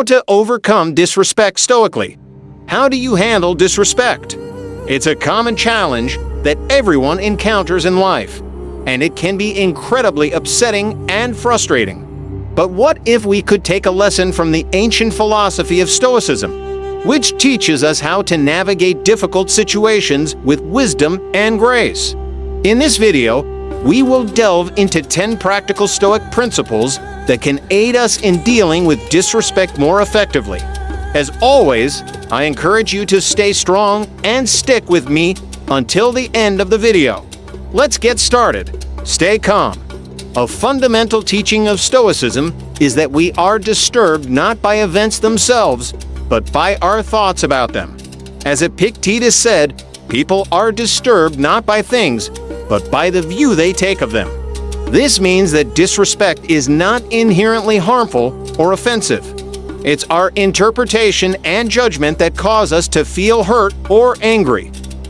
How to overcome disrespect stoically. How do you handle disrespect? It's a common challenge that everyone encounters in life, and it can be incredibly upsetting and frustrating. But what if we could take a lesson from the ancient philosophy of Stoicism, which teaches us how to navigate difficult situations with wisdom and grace? In this video, we will delve into 10 practical Stoic principles that can aid us in dealing with disrespect more effectively. As always, I encourage you to stay strong and stick with me until the end of the video. Let's get started. Stay calm. A fundamental teaching of Stoicism is that we are disturbed not by events themselves, but by our thoughts about them. As Epictetus said, people are disturbed not by things, but by the view they take of them. This means that disrespect is not inherently harmful or offensive. It's our interpretation and judgment that cause us to feel hurt or angry.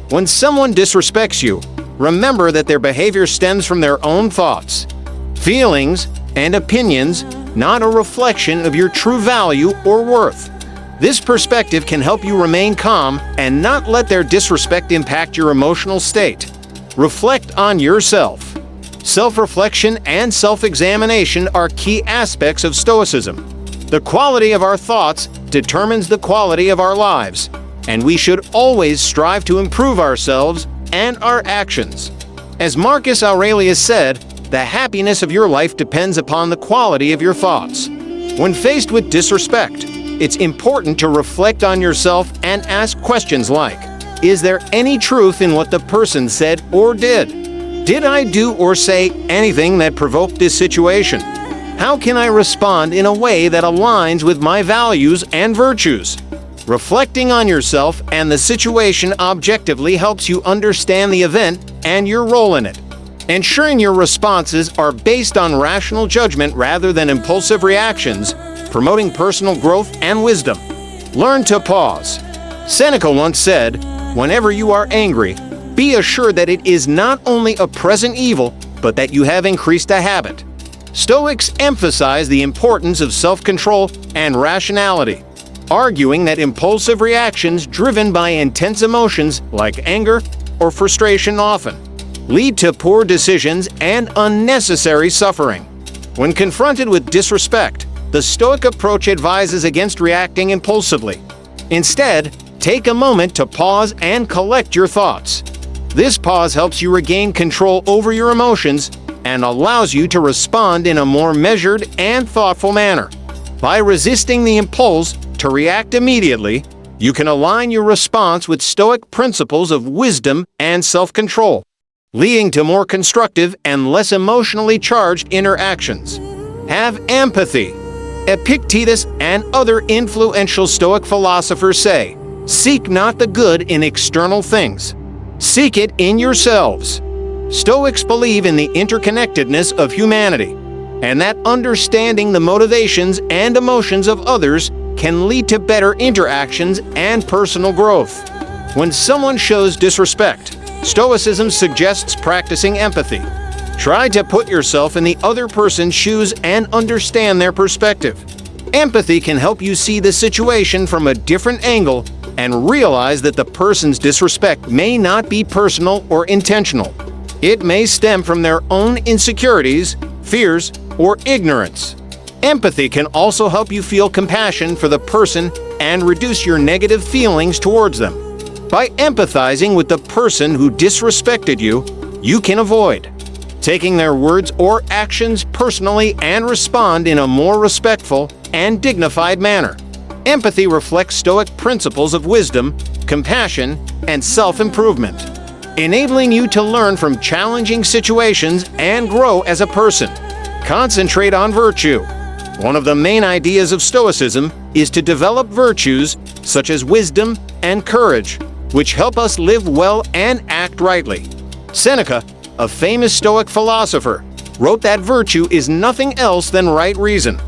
When someone disrespects you, remember that their behavior stems from their own thoughts, feelings, and opinions, not a reflection of your true value or worth. This perspective can help you remain calm and not let their disrespect impact your emotional state. Reflect on yourself. Self-reflection and self-examination are key aspects of Stoicism. The quality of our thoughts determines the quality of our lives, and we should always strive to improve ourselves and our actions. As Marcus Aurelius said, the happiness of your life depends upon the quality of your thoughts. When faced with disrespect, it's important to reflect on yourself and ask questions like, is there any truth in what the person said or did? Did I do or say anything that provoked this situation? How can I respond in a way that aligns with my values and virtues? Reflecting on yourself and the situation objectively helps you understand the event and your role in it. Ensuring your responses are based on rational judgment rather than impulsive reactions, promoting personal growth and wisdom. Learn to pause. Seneca once said, whenever you are angry, be assured that it is not only a present evil, but that you have increased a habit. Stoics emphasize the importance of self-control and rationality, arguing that impulsive reactions driven by intense emotions like anger or frustration often lead to poor decisions and unnecessary suffering. When confronted with disrespect, the Stoic approach advises against reacting impulsively. Instead, take a moment to pause and collect your thoughts. This pause helps you regain control over your emotions and allows you to respond in a more measured and thoughtful manner. By resisting the impulse to react immediately, you can align your response with Stoic principles of wisdom and self-control, leading to more constructive and less emotionally charged interactions. Have empathy. Epictetus and other influential Stoic philosophers say, seek not the good in external things. Seek it in yourselves. Stoics believe in the interconnectedness of humanity, and that understanding the motivations and emotions of others can lead to better interactions and personal growth. When someone shows disrespect, Stoicism suggests practicing empathy. Try to put yourself in the other person's shoes and understand their perspective. Empathy can help you see the situation from a different angle and realize that the person's disrespect may not be personal or intentional. It may stem from their own insecurities, fears, or ignorance. Empathy can also help you feel compassion for the person and reduce your negative feelings towards them. By empathizing with the person who disrespected you, you can avoid taking their words or actions personally and respond in a more respectful and dignified manner. Empathy reflects Stoic principles of wisdom, compassion, and self-improvement, enabling you to learn from challenging situations and grow as a person. Concentrate on virtue. One of the main ideas of Stoicism is to develop virtues such as wisdom and courage, which help us live well and act rightly. Seneca, a famous Stoic philosopher, wrote that virtue is nothing else than right reason.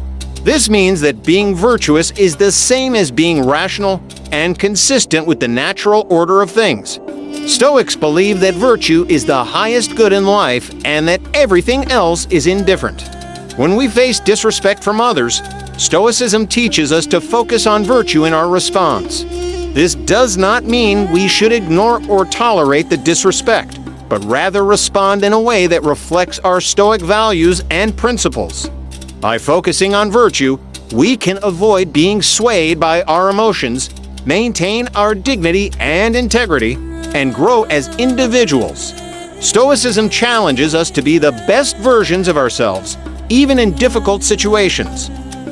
This means that being virtuous is the same as being rational and consistent with the natural order of things. Stoics believe that virtue is the highest good in life and that everything else is indifferent. When we face disrespect from others, Stoicism teaches us to focus on virtue in our response. This does not mean we should ignore or tolerate the disrespect, but rather respond in a way that reflects our Stoic values and principles. By focusing on virtue, we can avoid being swayed by our emotions, maintain our dignity and integrity, and grow as individuals. Stoicism challenges us to be the best versions of ourselves, even in difficult situations.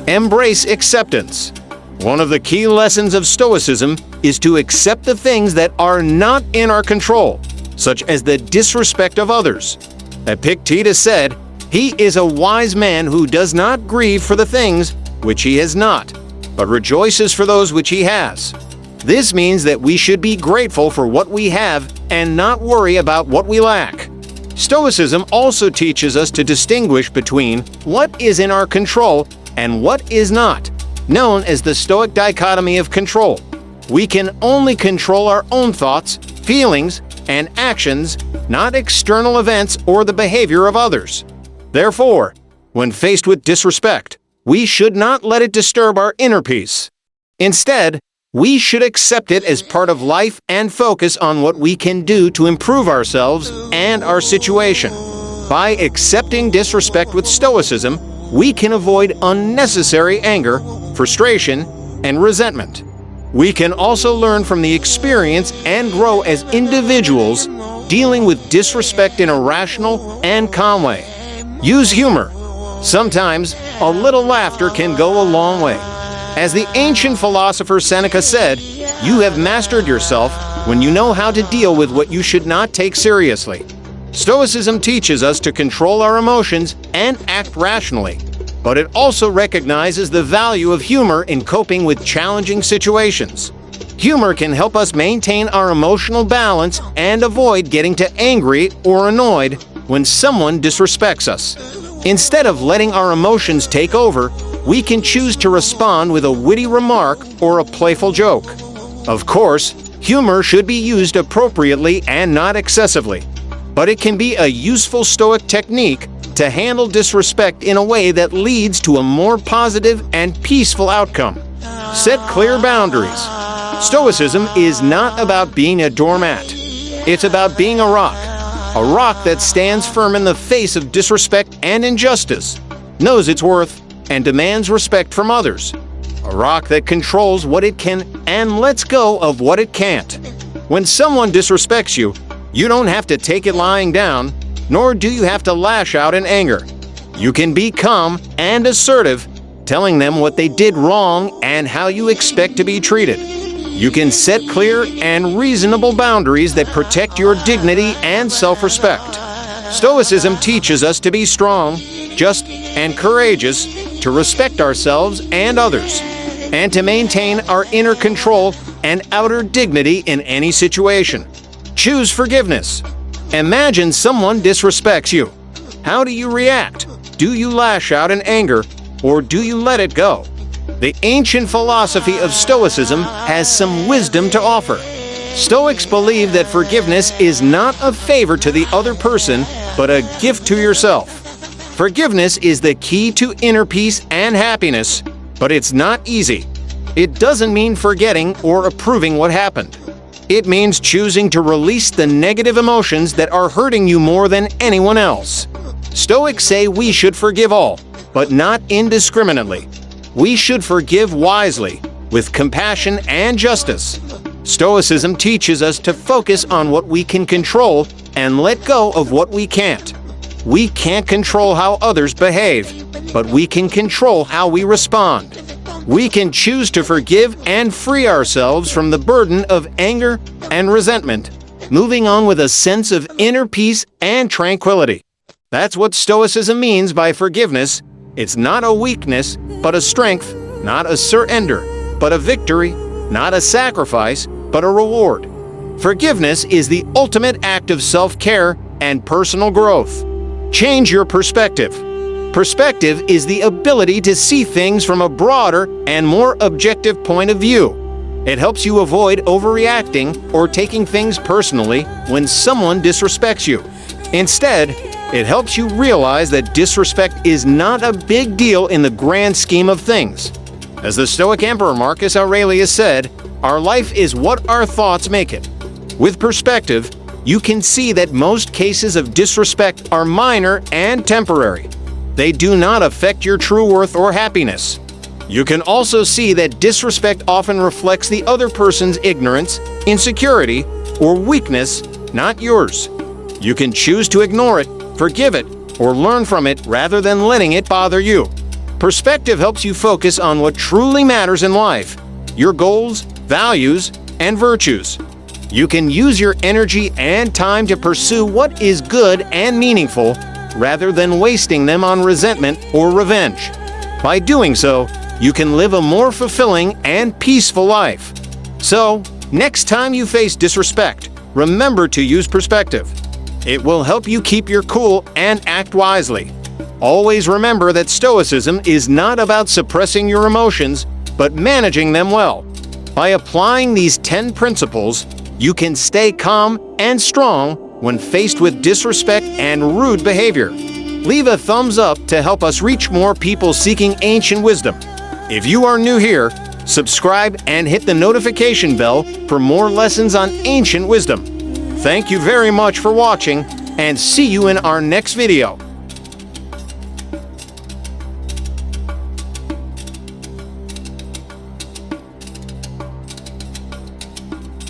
Embrace acceptance. One of the key lessons of Stoicism is to accept the things that are not in our control, such as the disrespect of others. Epictetus said, "He is a wise man who does not grieve for the things which he has not, but rejoices for those which he has." This means that we should be grateful for what we have and not worry about what we lack. Stoicism also teaches us to distinguish between what is in our control and what is not, known as the Stoic dichotomy of control. We can only control our own thoughts, feelings, and actions, not external events or the behavior of others. Therefore, when faced with disrespect, we should not let it disturb our inner peace. Instead, we should accept it as part of life and focus on what we can do to improve ourselves and our situation. By accepting disrespect with stoicism, we can avoid unnecessary anger, frustration, and resentment. We can also learn from the experience and grow as individuals, dealing with disrespect in a rational and calm way. Use humor. Sometimes, a little laughter can go a long way. As the ancient philosopher Seneca said, "You have mastered yourself when you know how to deal with what you should not take seriously." Stoicism teaches us to control our emotions and act rationally, but it also recognizes the value of humor in coping with challenging situations. Humor can help us maintain our emotional balance and avoid getting too angry or annoyed when someone disrespects us. Instead of letting our emotions take over, we can choose to respond with a witty remark or a playful joke. Of course, humor should be used appropriately and not excessively, but it can be a useful Stoic technique to handle disrespect in a way that leads to a more positive and peaceful outcome. Set clear boundaries. Stoicism is not about being a doormat. It's about being a rock that stands firm in the face of disrespect and injustice, knows its worth, and demands respect from others. A rock that controls what it can and lets go of what it can't. When someone disrespects you, you don't have to take it lying down, nor do you have to lash out in anger. You can be calm and assertive, telling them what they did wrong and how you expect to be treated. You can set clear and reasonable boundaries that protect your dignity and self-respect. Stoicism teaches us to be strong, just, and courageous, to respect ourselves and others, and to maintain our inner control and outer dignity in any situation. Choose forgiveness. Imagine someone disrespects you. How do you react? Do you lash out in anger, or do you let it go? The ancient philosophy of Stoicism has some wisdom to offer. Stoics believe that forgiveness is not a favor to the other person, but a gift to yourself. Forgiveness is the key to inner peace and happiness, but it's not easy. It doesn't mean forgetting or approving what happened. It means choosing to release the negative emotions that are hurting you more than anyone else. Stoics say we should forgive all, but not indiscriminately. We should forgive wisely, with compassion and justice. Stoicism teaches us to focus on what we can control and let go of what we can't. We can't control how others behave, but we can control how we respond. We can choose to forgive and free ourselves from the burden of anger and resentment, moving on with a sense of inner peace and tranquility. That's what Stoicism means by forgiveness. It's not a weakness, but a strength, not a surrender, but a victory, not a sacrifice, but a reward. Forgiveness is the ultimate act of self-care and personal growth. Change your perspective. Perspective is the ability to see things from a broader and more objective point of view. It helps you avoid overreacting or taking things personally when someone disrespects you. Instead, It helps you realize that disrespect is not a big deal in the grand scheme of things. As the Stoic Emperor Marcus Aurelius said, "Our life is what our thoughts make it." With perspective, you can see that most cases of disrespect are minor and temporary. They do not affect your true worth or happiness. You can also see that disrespect often reflects the other person's ignorance, insecurity, or weakness, not yours. You can choose to ignore it, forgive it, or learn from it rather than letting it bother you. Perspective helps you focus on what truly matters in life, your goals, values, and virtues. You can use your energy and time to pursue what is good and meaningful rather than wasting them on resentment or revenge. By doing so, you can live a more fulfilling and peaceful life. So, next time you face disrespect, remember to use perspective. It will help you keep your cool and act wisely. Always remember that Stoicism is not about suppressing your emotions, but managing them well. By applying these 10 principles, you can stay calm and strong when faced with disrespect and rude behavior. Leave a thumbs up to help us reach more people seeking ancient wisdom. If you are new here, subscribe and hit the notification bell for more lessons on ancient wisdom. Thank you very much for watching, and see you in our next video.